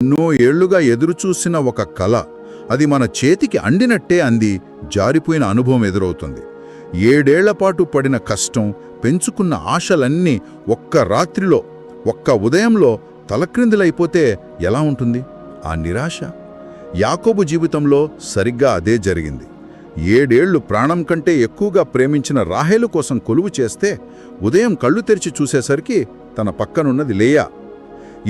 ఎన్నో ఏళ్లుగా ఎదురుచూసిన ఒక కల, అది మన చేతికి అందినట్టే అంది. జారిపోయిన అనుభవం ఎదురవుతుంది. 7 ఏళ్లపాటు పడిన కష్టం, పెంచుకున్న ఆశలన్నీ ఒక్క రాత్రిలో, ఒక్క ఉదయంలో తలక్రిందులైపోతే ఎలా ఉంటుంది? ఆ నిరాశ. యాకోబు జీవితంలో సరిగ్గా అదే జరిగింది. 7 ఏళ్లు ప్రాణం కంటే ఎక్కువగా ప్రేమించిన రాహేలు కోసం కొలువు చేస్తే, ఉదయం కళ్ళు తెరిచి చూసేసరికి తన పక్కనున్నది లేయా.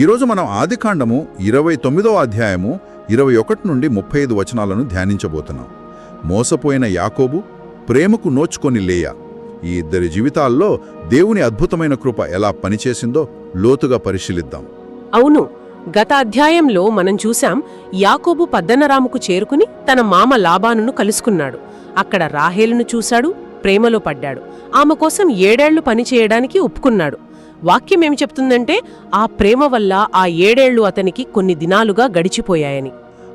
ఈరోజు మనం ఆదికాండము 29వ అధ్యాయము 21 నుండి 35 వచనాలను ధ్యానించబోతున్నాం. మోసపోయిన యాకోబు, ప్రేమకు నోచుకొని లేయా. ఈ ఇద్దరి జీవితాల్లో దేవుని అద్భుతమైన కృప ఎలా పనిచేసిందో లోతుగా పరిశీలిద్దాం. అవును, గత అధ్యాయంలో మనం చూశాం, యాకోబు పద్దనరాముకు చేరుకుని తన మామ లాబానును కలుసుకున్నాడు. అక్కడ రాహేలును చూశాడు, ప్రేమలో పడ్డాడు. ఆమె కోసం 7 ఏళ్లు పనిచేయడానికి ఒప్పుకున్నాడు. వాక్యమేమి చెప్తుందంటే, ఆ ప్రేమ వల్ల ఆ 7 ఏళ్లు అతనికి కొన్ని దినాలుగా గడిచిపోయాయని.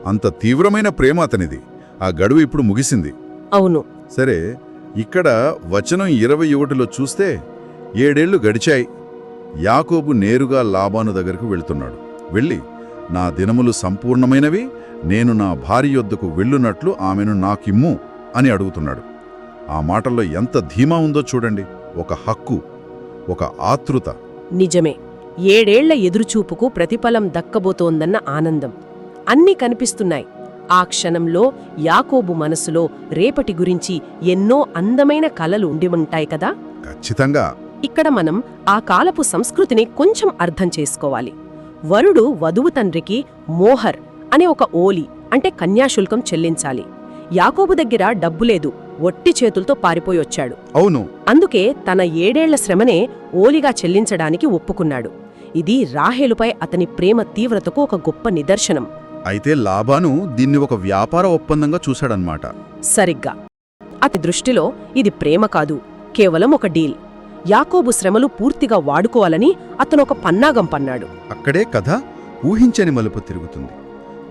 అంత తీవ్రమైన ప్రేమ అతనిది. ఆ గడువు ఇప్పుడు ముగిసింది. అవును. సరే, ఇక్కడ వచనం 21లో చూస్తే 7 ఏళ్లు గడిచాయి. యాకోబు నేరుగా లాబాను దగ్గరకు వెళ్తున్నాడు. వెళ్ళి, నా దినములు సంపూర్ణమైనవి, నేను నా భార్య యొద్దకు వెళ్ళునట్లు ఆమెను నాకిమ్ము అని అడుగుతున్నాడు. ఆ మాటల్లో ఎంత ధీమా ఉందో చూడండి. ఒక హక్కు, ఒక ఆతృత. నిజమే, 7 ఏళ్ల ఎదురుచూపుకు ప్రతిఫలం దక్కబోతోందన్న ఆనందం. అన్నీ కనిపిస్తున్నాయి. ఆ క్షణంలో యాకోబు మనసులో రేపటి గురించి ఎన్నో అందమైన కలలు ఉండివుంటాయి కదా. ఖచ్చితంగా. ఇక్కడ మనం ఆ కాలపు సంస్కృతిని కొంచెం అర్థం చేసుకోవాలి. వరుడు వధువు తండ్రికి మోహర్ అనే ఒక ఓలి అంటే కన్యాశుల్కం చెల్లించాలి. యాకోబు దగ్గర డబ్బులేదు, ఒట్టి చేతులతో పారిపోయొచ్చాడు. అవును. అందుకే తన 7 ఏళ్ల శ్రమనే ఓలిగా చెల్లించడానికి ఒప్పుకున్నాడు. ఇది రాహేలుపై అతని ప్రేమ తీవ్రతకు ఒక గొప్ప నిదర్శనం. అయితే లాబాను దీన్ని ఒక వ్యాపార ఒప్పందంగా చూశాడన్నమాట. సరిగ్గా. అతని దృష్టిలో ఇది ప్రేమ కాదు, కేవలం ఒక డీల్. యాకోబు శ్రమలు పూర్తిగా వాడుకోవాలని అతను ఒక పన్నాగం పన్నాడు. అక్కడే కథ ఊహించని మలుపు తిరుగుతుంది.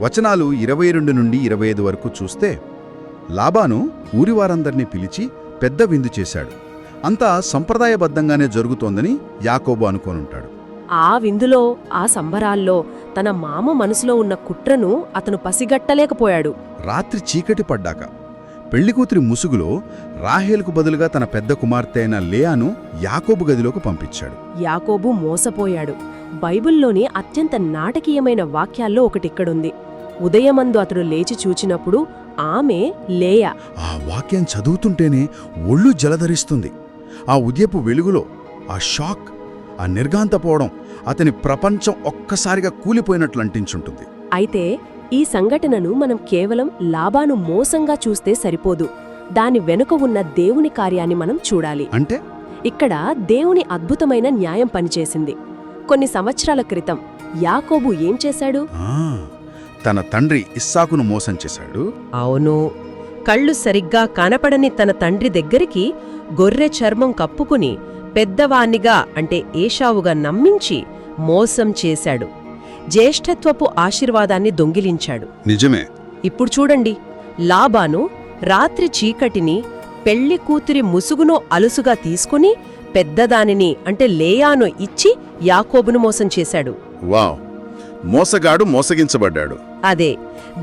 వచనాలు 22 నుండి 25 వరకు చూస్తే, లాబాను ఊరివారందర్నీ పిలిచి పెద్ద విందు చేశాడు. అంతా సంప్రదాయబద్ధంగానే జరుగుతోందని యాకోబు అనుకోనుంటాడు. ఆ విందులో, ఆ సంబరాల్లో తన మామ మనసులో ఉన్న కుట్రను అతను పసిగట్టలేకపోయాడు. రాత్రి చీకటి పడ్డాక పెళ్లికూతురి ముసుగులో రాహేలుకు బదులుగా తన పెద్ద కుమార్తె అయిన లేయాను యాకోబు గదిలోకి పంపించాడు. యాకోబు మోసపోయాడు. బైబిల్లోని అత్యంత నాటకీయమైన వాక్యాల్లో ఒకటిక్కడుంది. ఉదయమందు అతడు లేచి చూచినప్పుడు ఆమె లేయా. ఆ వాక్యం చదువుతుంటేనే ఒళ్ళు జలధరిస్తుంది. ఆ ఉదయపు వెలుగులో ఆ షాక్, ఆ నిర్ఘాంతపోవడం అతని ప్రపంచం ఒక్కసారిగా కూలిపోయినట్లు అంటించుంటుంది. అయితే ఈ సంఘటనను మనం కేవలం లాబాను మోసంగా చూస్తే సరిపోదు. దాని వెనుక ఉన్న దేవుని కార్యాన్ని మనం చూడాలి. అంటే ఇక్కడ దేవుని అద్భుతమైన న్యాయం పనిచేసింది. కొన్ని సంవత్సరాల క్రితం యాకోబు ఏం చేశాడు? తన తండ్రి ఇస్సాకును మోసం చేశాడు. అవును. కళ్ళు సరిగ్గా కనపడని తన తండ్రి దగ్గరికి గొర్రె చర్మం కప్పుకుని పెద్దవాణ్ణిగా అంటే ఏశావుగా నమ్మించి మోసం చేశాడు. జ్యేష్ఠత్వపు ఆశీర్వాదాన్ని దొంగిలించాడు. నిజమే. ఇప్పుడు చూడండి, లాబాను రాత్రి చీకటిని పెళ్లి కూతురి ముసుగును అలుసుగా తీసుకుని పెద్దదానిని అంటే లేయాను ఇచ్చి యాకోబును మోసం చేశాడు. వావ్! మోసగాడు మోసగించబడ్డాడు. అదే,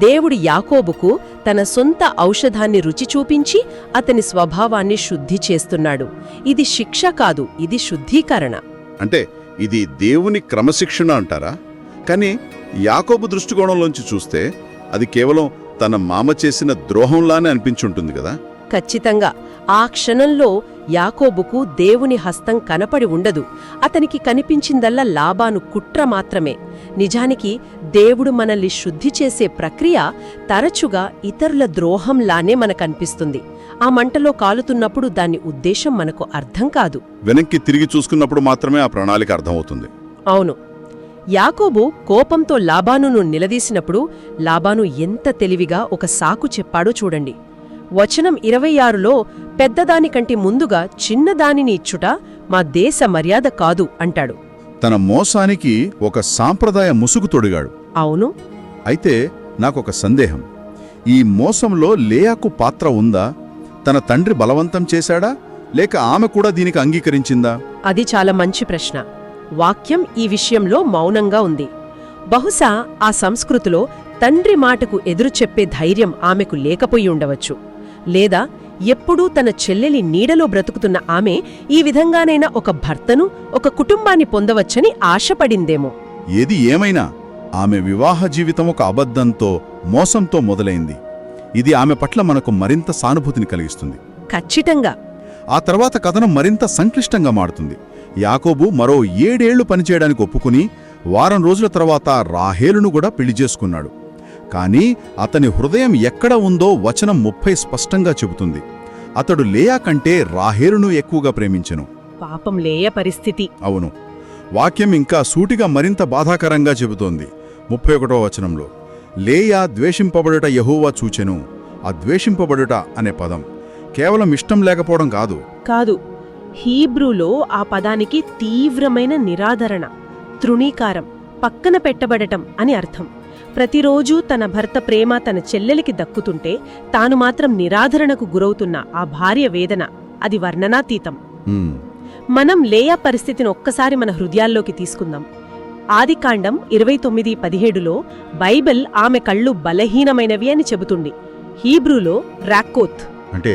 దేవుడు యాకోబుకు తన సొంత ఔషధాన్ని రుచి చూపించి అతని స్వభావాన్ని శుద్ధి చేస్తున్నాడు. ఇది శిక్ష కాదు, ఇది శుద్ధీకరణ. అంటే ఇది దేవుని క్రమశిక్షణ అంటారా? కానీ యాకోబు దృష్టికోణంలోంచి చూస్తే అది కేవలం తన మామ చేసిన ద్రోహంలానే అనిపించుంటుంది కదా. ఖచ్చితంగా. ఆ క్షణంలో యాకోబుకు దేవుని హస్తం కనపడి ఉండదు. అతనికి కనిపించిందల్లా లాబాను కుట్ర మాత్రమే. నిజానికి దేవుడు మనల్ని శుద్ధి చేసే ప్రక్రియ తరచుగా ఇతరుల ద్రోహంలానే మనకనిపిస్తుంది. ఆ మంటలో కాలుతున్నప్పుడు దాని ఉద్దేశం మనకు అర్థం కాదు. వెనక్కి తిరిగి చూసుకున్నప్పుడు మాత్రమే ఆ ప్రణాళిక అర్థమవుతుంది. అవును. యాకోబు కోపంతో లాబానును నిలదీసినప్పుడు లాబాను ఎంత తెలివిగా ఒక సాకు చెప్పాడో చూడండి. వచనం 26లో పెద్దదానికంటే ముందుగా చిన్నదానిని ఇచ్చుట మా దేశ మర్యాద కాదు అంటాడు. తన మోసానికి ఒక సాంప్రదాయ ముసుగు తొడిగాడు. అవును. అయితే నాకొక సందేహం. ఈ మోసంలో లేయాకు పాత్ర ఉందా? తన తండ్రి బలవంతం చేశాడా, లేక ఆమె కూడా దీనికి అంగీకరించిందా? అది చాలా మంచి ప్రశ్న. వాక్యం ఈ విషయంలో మౌనంగా ఉంది. బహుశా ఆ సంస్కృతిలో తండ్రి మాటకు ఎదురు చెప్పే ధైర్యం ఆమెకు లేకపోయి ఉండవచ్చు. లేదా ఎప్పుడూ తన చెల్లెలి నీడలో బ్రతుకుతున్న ఆమె ఈ విధంగానైనా ఒక భర్తను, ఒక కుటుంబాన్ని పొందవచ్చని ఆశపడిందేమో. ఏది ఏమైనా ఆమె వివాహ జీవితం ఒక అబద్ధంతో, మోసంతో మొదలైంది. ఇది ఆమె పట్ల మనకు మరింత సానుభూతిని కలిగిస్తుంది. ఖచ్చితంగా. ఆ తర్వాత కథనం మరింత సంక్లిష్టంగా మారుతుంది. యాకోబు మరో 7 ఏళ్లు పనిచేయడానికి ఒప్పుకుని వారం రోజుల తర్వాత రాహేలును కూడా పెళ్లి చేసుకున్నాడు. కానీ అతని హృదయం ఎక్కడ ఉందో వచనం 30 స్పష్టంగా చెబుతుంది. అతడు లేయా కంటే రాహేలును ఎక్కువగా ప్రేమించెను. పాపం లేయ పరిస్థితి. అవును, వాక్యం ఇంకా సూటిగా మరింత బాధాకరంగా చెబుతోంది. 31వ వచనంలో లేయా ద్వేషింపబడుట యెహోవా చూచెను. ఆ ద్వేషింపబడుట అనే పదం కేవలం ఇష్టం లేకపోవడం కాదు. హీబ్రూలో ఆ పదానికి తీవ్రమైన నిరాదరణ, తృణీకారం, పక్కన పెట్టబడటం అని అర్థం. ప్రతిరోజూ తన భర్త ప్రేమ తన చెల్లెలికి దక్కుతుంటే తాను మాత్రం నిరాదరణకు గురవుతున్న ఆ భార్య వేదన, అది వర్ణనాతీతం. మనం లేయా పరిస్థితిని ఒక్కసారి మన హృదయాల్లోకి తీసుకుందాం. ఆదికాండం 29:17లో బైబిల్ ఆమె కళ్ళు బలహీనమైనవి అని చెబుతుంది. హీబ్రూలో రాక్కోత్ అంటే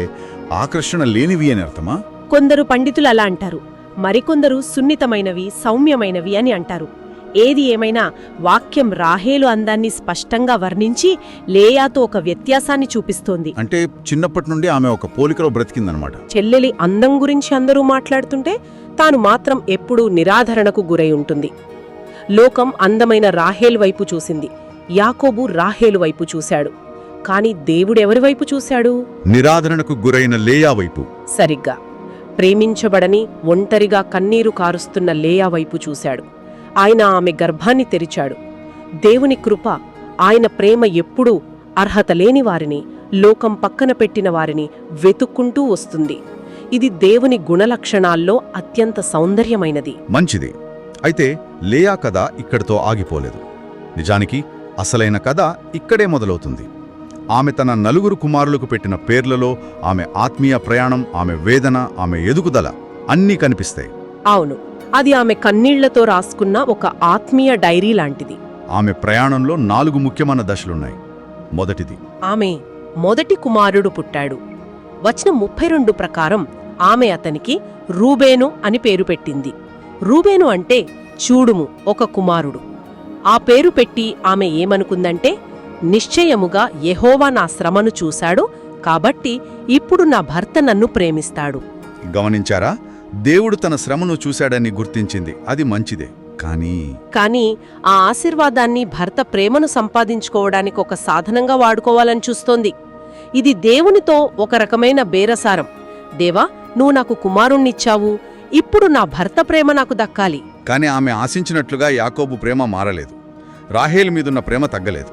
ఆకర్షణ లేనివి అని అర్థమా? కొందరు పండితులు అలా అంటారు, మరికొందరు సున్నితమైనవి, సౌమ్యమైనవి అని అంటారు. ఏది ఏమైనా వాక్యం రాహేలు అందాన్ని స్పష్టంగా వర్ణించి లేయాతో ఒక వ్యత్యాసాన్ని చూపిస్తోంది. అంటే చిన్నప్పటి నుండి ఆమె ఒక పోలికలో బ్రతికిందనమాట. చెల్లెలి అందం గురించి అందరూ మాట్లాడుతుంటే తాను మాత్రం ఎప్పుడూ నిరాధరణకు గురై ఉంటుంది. లోకం అందమైన రాహేలు వైపు చూసింది, యాకోబు రాహేలు వైపు చూశాడు. కాని దేవుడెవరి వైపు చూశాడు? నిరాదరణకు గురైన లేయా వైపు. సరిగ్గా ప్రేమించబడని, ఒంటరిగా కన్నీరు కారుస్తున్న లేయా వైపు చూశాడు. ఆయన ఆమె గర్భాన్ని తెరిచాడు. దేవుని కృప, ఆయన ప్రేమ ఎప్పుడూ అర్హత లేని వారిని, లోకం పక్కన పెట్టిన వారిని వెతుక్కుంటూ వస్తుంది. ఇది దేవుని గుణలక్షణాల్లో అత్యంత సౌందర్యమైనది. మంచిది. అయితే లేయా కథ ఇక్కడితో ఆగిపోలేదు. నిజానికి అసలైన కథ ఇక్కడే మొదలవుతుంది. ఆమె తన 4 కుమారులకు పెట్టిన పేర్లలో ఆమె ఆత్మీయ ప్రయాణం, ఆమె వేదన, ఆమె ఎదుగుదల అన్నీ కనిపిస్తాయి. అవును, అది ఆమె కన్నీళ్లతో రాసుకున్న ఒక ఆత్మీయ డైరీ లాంటిది. ఆమె ప్రయాణంలో 4 ముఖ్యమైన దశలున్నాయి. మొదటిది, ఆమె మొదటి కుమారుడు పుట్టాడు. వచనం 32 ప్రకారం ఆమె అతనికి రూబేను అని పేరు పెట్టింది. రూబేను అంటే చూడుము, ఒక కుమారుడు. ఆ పేరు పెట్టి ఆమె ఏమనుకుందంటే, నిశ్చయముగా యెహోవా నా శ్రమను చూశాడు, కాబట్టి ఇప్పుడు నా భర్త నన్ను ప్రేమిస్తాడు. గమనించారా? దేవుడు తన శ్రమను చూశాడని గుర్తించింది. అది మంచిదే. కానీ ఆ ఆశీర్వాదాన్ని భర్త ప్రేమను సంపాదించుకోవడానికి ఒక సాధనంగా వాడుకోవాలని చూస్తోంది. ఇది దేవునితో ఒక రకమైన బేరసారం. దేవా, నువ్వు నాకు కుమారుణ్ణిచ్చావు, ఇప్పుడు నా భర్త ప్రేమ నాకు దక్కాలి. కాని ఆమె ఆశించినట్లుగా యాకోబు ప్రేమ మారలేదు. రాహేలు మీదున్న ప్రేమ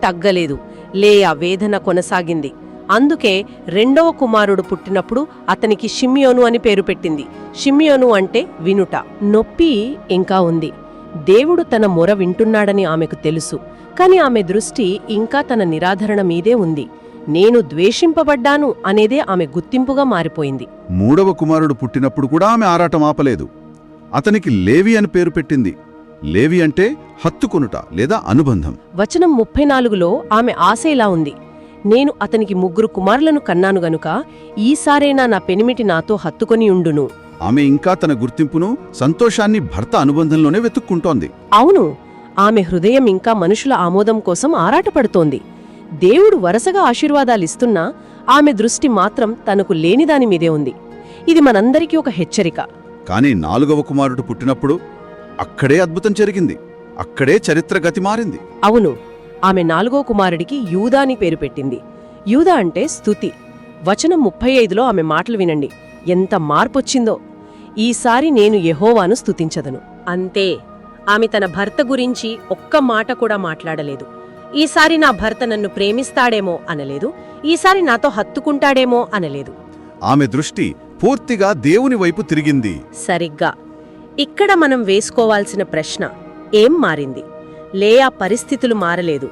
తగ్గలేదు. లేయా వేదన కొనసాగింది. అందుకే 2వ కుమారుడు పుట్టినప్పుడు అతనికి షిమ్యోను అని పేరు పెట్టింది. షిమ్యోను అంటే వినుట. నొప్పి ఇంకా ఉంది. దేవుడు తన మొర వింటున్నాడని ఆమెకు తెలుసు. కాని ఆమె దృష్టి ఇంకా తన నిరాధరణ మీదే ఉంది. నేను ద్వేషింపబడ్డాను అనేదే ఆమె గుర్తింపుగా మారిపోయింది. 3వ కుమారుడు పుట్టినప్పుడు కూడా ఆమె ఆరాటం ఆపలేదు. అతనికి లేవి అని పేరు పెట్టింది. లేవి అంటే హత్తుకొనుట లేదా అనుబంధం. వచనం 34లో ఆమె ఆశ ఇలా ఉంది, నేను అతనికి 3 కుమారులను కన్నాను గనుక ఈసారైనా నా పెనిమిటి నాతో హత్తుకొని ఉండును. ఆమె ఇంకా తన గుర్తింపును, సంతోషాన్ని భర్త అనుబంధంలోనే వెతుక్కుంటోంది. అవును, ఆమె హృదయం ఇంకా మనుషుల ఆమోదం కోసం ఆరాటపడుతోంది. దేవుడు వరుసగా ఆశీర్వాదాలిస్తున్నా ఆమె దృష్టి మాత్రం తనకు లేనిదానిమీదే ఉంది. ఇది మనందరికీ ఒక హెచ్చరిక. కాని 4వ కుమారుడు పుట్టినప్పుడు అక్కడే అద్భుతం జరిగింది. అక్కడే చరిత్ర గతి మారింది. అవును, ఆమె 4వ కుమారుడికి యూదా అని పేరు పెట్టింది. యూదా అంటే స్తుతి. వచనం 35లో ఆమె మాటలు వినండి, ఎంత మార్పొచ్చిందో. ఈసారి నేను యెహోవాను స్తుతించదను. అంతే, ఆమె తన భర్త గురించి ఒక్క మాట కూడా మాట్లాడలేదు. ఈసారి నా భర్త నన్ను ప్రేమిస్తాడేమో అనలేదు, ఈసారి నాతో హత్తుకుంటాడేమో అనలేదు. ఆమె దృష్టి పూర్తిగా దేవుని వైపు తిరిగింది. సరిగ్గా ఇక్కడ మనం వేసుకోవాల్సిన ప్రశ్న, ఏం మారింది? లేయా పరిస్థితులు మారలేదు.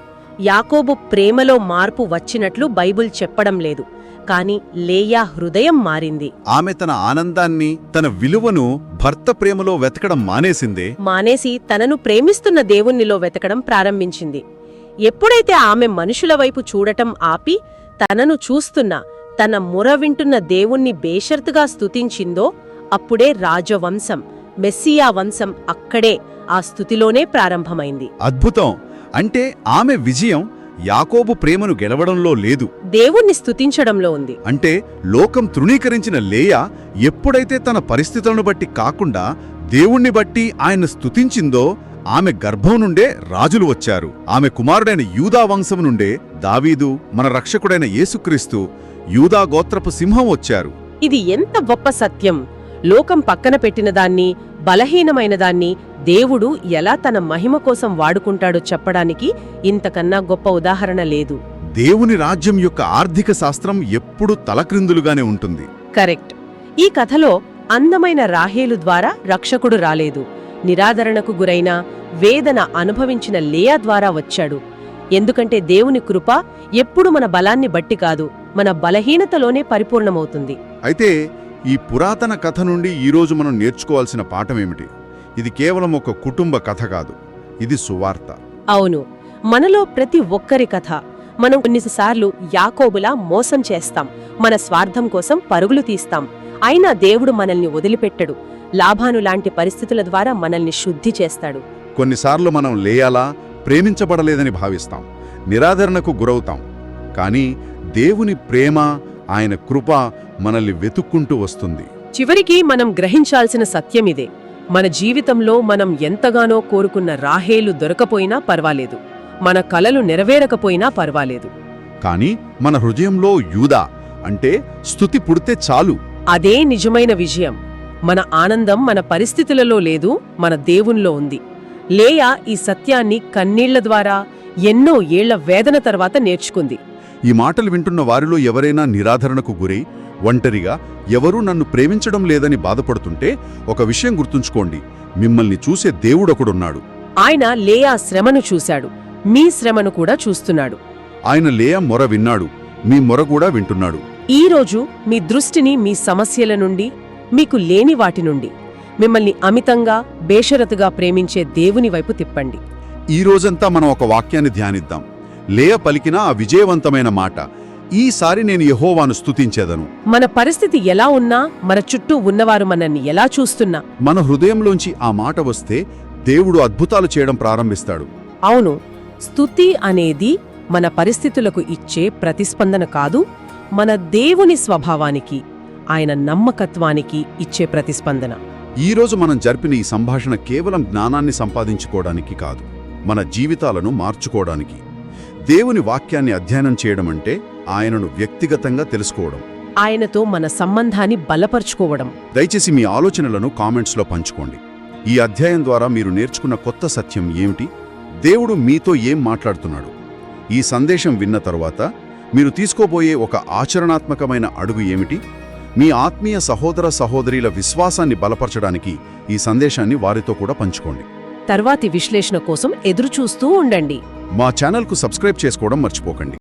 యాకోబు ప్రేమలో మార్పు వచ్చినట్లు బైబిల్ చెప్పడం లేదు. కాని లేయా హృదయం మారింది. ఆమె తన ఆనందాన్ని, తన విలువను భర్త ప్రేమలో వెతకడం మానేసిందే. మానేసి తనను ప్రేమిస్తున్న దేవునిలో వెతకడం ప్రారంభించింది. ఎప్పుడైతే ఆమె మనుషుల వైపు చూడటం ఆపి తనను చూస్తున్న, తన మొర వింటున్న దేవుణ్ణి బేషరతుగా స్తుతించిందో అప్పుడే రాజవంశం, మెస్సియా వంశం అక్కడే ఆ స్తుతిలోనే ప్రారంభమైంది. అద్భుతం! అంటే ఆమె విజయం యాకోబు ప్రేమను గెలవడంలో లేదు, దేవుణ్ణి స్తుతించడంలో ఉంది. అంటే లోకం తృణీకరించిన లేయా ఎప్పుడైతే తన పరిస్థితులను బట్టి కాకుండా దేవుణ్ణి బట్టి ఆయన స్తుతించిందో ఆమె గర్భం నుండే రాజులు వచ్చారు. ఆమె కుమారుడైన యూదా వంశం నుండే దావీదు, మన రక్షకుడైన యేసుక్రీస్తు, యూదా గోత్రపు సింహం వచ్చారు. ఇది ఎంత గొప్ప సత్యం! లోకం పక్కన పెట్టిన దాన్ని, బలహీనమైన దాన్ని దేవుడు ఎలా తన మహిమ కోసం వాడుకుంటాడో చెప్పడానికి ఇంతకన్నా గొప్ప ఉదాహరణ లేదు. దేవుని రాజ్యం యొక్క ఆర్థిక శాస్త్రం ఎప్పుడూ తలక్రిందులుగానే ఉంటుంది. కరెక్ట్. ఈ కథలో అందమైన రాహేలు ద్వారా రక్షకుడు రాలేదు. నిరాదరణకు గురైన, వేదన అనుభవించిన లేయా ద్వారా వచ్చాడు. ఎందుకంటే దేవుని కృప ఎప్పుడు మన బలాన్ని బట్టి కాదు, మన బలహీనతలోనే పరిపూర్ణమవుతుంది. అయితే ఈ పురాతన కథ నుండి ఈరోజు మనం నేర్చుకోవాల్సిన పాఠమేమిటి? ఇది కేవలం ఒక కుటుంబ కథ కాదు, ఇది సువార్త. అవును, మనలో ప్రతి ఒక్కరి కథ. మనం కొన్నిసార్లు యాకోబులా మోసం చేస్తాం, మన స్వార్థం కోసం పరుగులు తీస్తాం. అయినా దేవుడు మనల్ని వదిలిపెట్టడు. లాభాను లాంటి పరిస్థితుల ద్వారా మనల్ని శుద్ధి చేస్తాడు. కొన్నిసార్లు మనం లేయాలా ప్రేమించబడలేదని భావిస్తాం, నిరాదరణకు గురవుతాం. కానీ దేవుని ప్రేమ, ఆయన కృప మనల్ని వెతుక్కుంటూ వస్తుంది. చివరికి మనం గ్రహించాల్సిన సత్యమిదే. మన జీవితంలో మనం ఎంతగానో కోరుకున్న రాహేలు దొరకపోయినా పర్వాలేదు, మన కలలు నెరవేరకపోయినా పర్వాలేదు. కానీ మన హృదయంలో యూదా అంటే స్తుతి పుడితే చాలు. అదే నిజమైన విజయం. మన ఆనందం మన పరిస్థితులలో లేదు, మన దేవునిలో ఉంది. లేయా ఈ సత్యాన్ని కన్నీళ్ల ద్వారా, ఎన్నో ఏళ్ల వేదన తర్వాత నేర్చుకుంది. ఈ మాటలు వింటున్న వారిలో ఎవరైనా నిరాదరణకు గురై, ఒంటరిగా ఎవరూ నన్ను ప్రేమించడం లేదని బాధపడుతుంటే ఒక విషయం గుర్తుంచుకోండి, మిమ్మల్ని చూసే దేవుడొకడున్నాడు. ఆయన లేయా శ్రమను చూశాడు, మీ శ్రమను కూడా చూస్తున్నాడు. ఆయన లేయా మొర విన్నాడు, మీ మొర కూడా వింటున్నాడు. ఈరోజు మీ దృష్టిని మీ సమస్యల నుండి, మీకు లేని వాటి నుండి, మిమ్మల్ని అమితంగా, బేషరతుగా ప్రేమించే దేవుని వైపు తిప్పండి. ఈ రోజంతా మనం ఒక వాక్యాన్ని ధ్యానిద్దాం. లేయ పలికిన ఆ విజయవంతమైన మాట, ఈసారి నేను యెహోవాను స్తుతించేదను. మన పరిస్థితి ఎలా ఉన్నా, మన చుట్టూ ఉన్నవారు మనల్ని ఎలా చూస్తున్నా, మన హృదయంలోంచి ఆ మాట వస్తే దేవుడు అద్భుతాలు చేయడం ప్రారంభిస్తాడు. అవును, స్తుతి అనేది మన పరిస్థితులకు ఇచ్చే ప్రతిస్పందన కాదు, మన దేవుని స్వభావానికి, ఆయన నమ్మకత్వానికి ఇచ్చే ప్రతిస్పందన. ఈరోజు మనం జరిపిన ఈ సంభాషణ కేవలం జ్ఞానాన్ని సంపాదించుకోవడానికి కాదు, మన జీవితాలను మార్చుకోవడానికి. దేవుని వాక్యాన్ని అధ్యయనం చేయడం అంటే ఆయనను వ్యక్తిగతంగా తెలుసుకోవడం, ఆయనతో మన సంబంధాన్ని బలపరుచుకోవడం. దయచేసి మీ ఆలోచనలను కామెంట్స్లో పంచుకోండి. ఈ అధ్యాయం ద్వారా మీరు నేర్చుకున్న కొత్త సత్యం ఏమిటి? దేవుడు మీతో ఏం మాట్లాడుతున్నాడు? ఈ సందేశం విన్న తరువాత మీరు తీసుకోబోయే ఒక ఆచరణాత్మకమైన అడుగు ఏమిటి? మీ ఆత్మీయ సహోదర సహోదరీల విశ్వాసాన్ని బలపరచడానికి ఈ సందేశాన్ని వారితో కూడా పంచుకోండి. తర్వాతి విశ్లేషణ కోసం ఎదురుచూస్తూ ఉండండి. మా ఛానల్కు సబ్స్క్రైబ్ చేసుకోవడం మర్చిపోకండి.